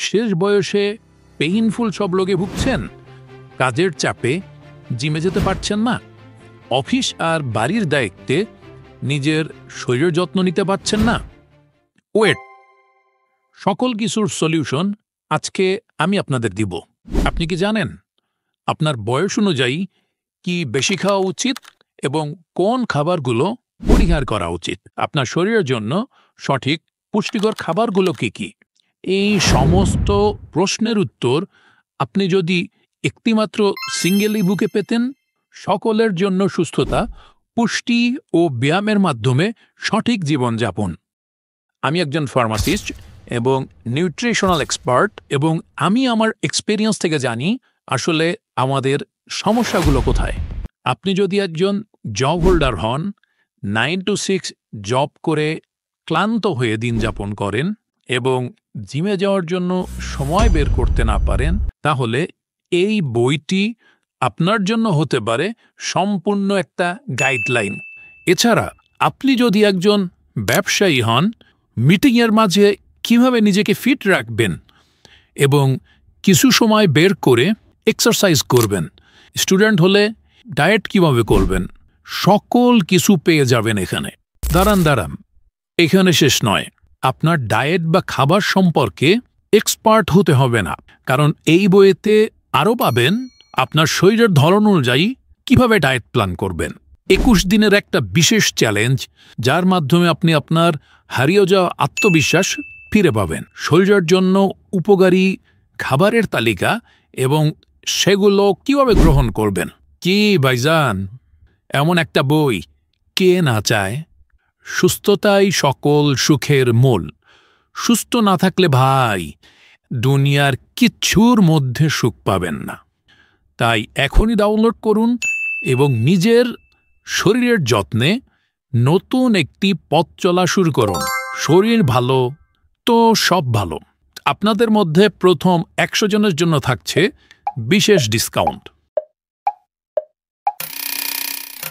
শেষ বয়সে পেইনফুল সব রোগে ভুগছেন? কাজের চাপে জিমে যেতে পারছেন না? অফিস আর বাড়ির দায়িত্বে নিজের শরীরের যত্ন নিতে পারছেন না? ওয়েট, সকল কিছুর সলিউশন আজকে আমি আপনাদের দিব। আপনি কি জানেন আপনার বয়স অনুযায়ী কি বেশি খাওয়া উচিত এবং কোন খাবারগুলো পরিহার করা উচিত? আপনার শরীরের জন্য সঠিক পুষ্টিকর খাবারগুলো কি কি? এই সমস্ত প্রশ্নের উত্তর আপনি যদি একটিমাত্র সিঙ্গেল ইবুকে পেতেন, সকলের জন্য সুস্থতা, পুষ্টি ও ব্যায়ামের মাধ্যমে সঠিক জীবনযাপন। আমি একজন ফার্মাসিস্ট এবং নিউট্রিশনাল এক্সপার্ট, এবং আমি আমার এক্সপেরিয়েন্স থেকে জানি আসলে আমাদের সমস্যাগুলো কোথায়। আপনি যদি একজন জব হোল্ডার হন, 9 to 6 জব করে ক্লান্ত হয়ে দিন যাপন করেন এবং জিমে যাওয়ার জন্য সময় বের করতে না পারেন, তাহলে এই বইটি আপনার জন্য হতে পারে সম্পূর্ণ একটা গাইডলাইন। এছাড়া আপনি যদি একজন ব্যবসায়ী হন, মিটিংয়ের মাঝে কিভাবে নিজেকে ফিট রাখবেন এবং কিছু সময় বের করে এক্সারসাইজ করবেন, স্টুডেন্ট হলে ডায়েট কিভাবে করবেন, সকল কিছু পেয়ে যাবেন এখানে। দাঁড়ান, এখানে শেষ নয়। আপনার ডায়েট বা খাবার সম্পর্কে এক্সপার্ট হতে হবে না, কারণ এই বইতে আরও পাবেন আপনার শরীরের ধরন অনুযায়ী কিভাবে ডায়েট প্ল্যান করবেন। 21 দিনের একটা বিশেষ চ্যালেঞ্জ, যার মাধ্যমে আপনি আপনার হারিয়ে যাওয়া আত্মবিশ্বাস ফিরে পাবেন। শরীরের জন্য উপকারী খাবারের তালিকা এবং সেগুলো কিভাবে গ্রহণ করবেন। কি ভাইজান, এমন একটা বই কে না চায়? সুস্থতাই সকল সুখের মূল। সুস্থ না থাকলে ভাই দুনিয়ার কিচ্ছুর মধ্যে সুখ পাবেন না। তাই এখনই ডাউনলোড করুন এবং নিজের শরীরের যত্নে নতুন একটি পথ চলা শুরু করুন। শরীর ভালো তো সব ভালো। আপনাদের মধ্যে প্রথম 100 জনের জন্য থাকছে বিশেষ ডিসকাউন্ট।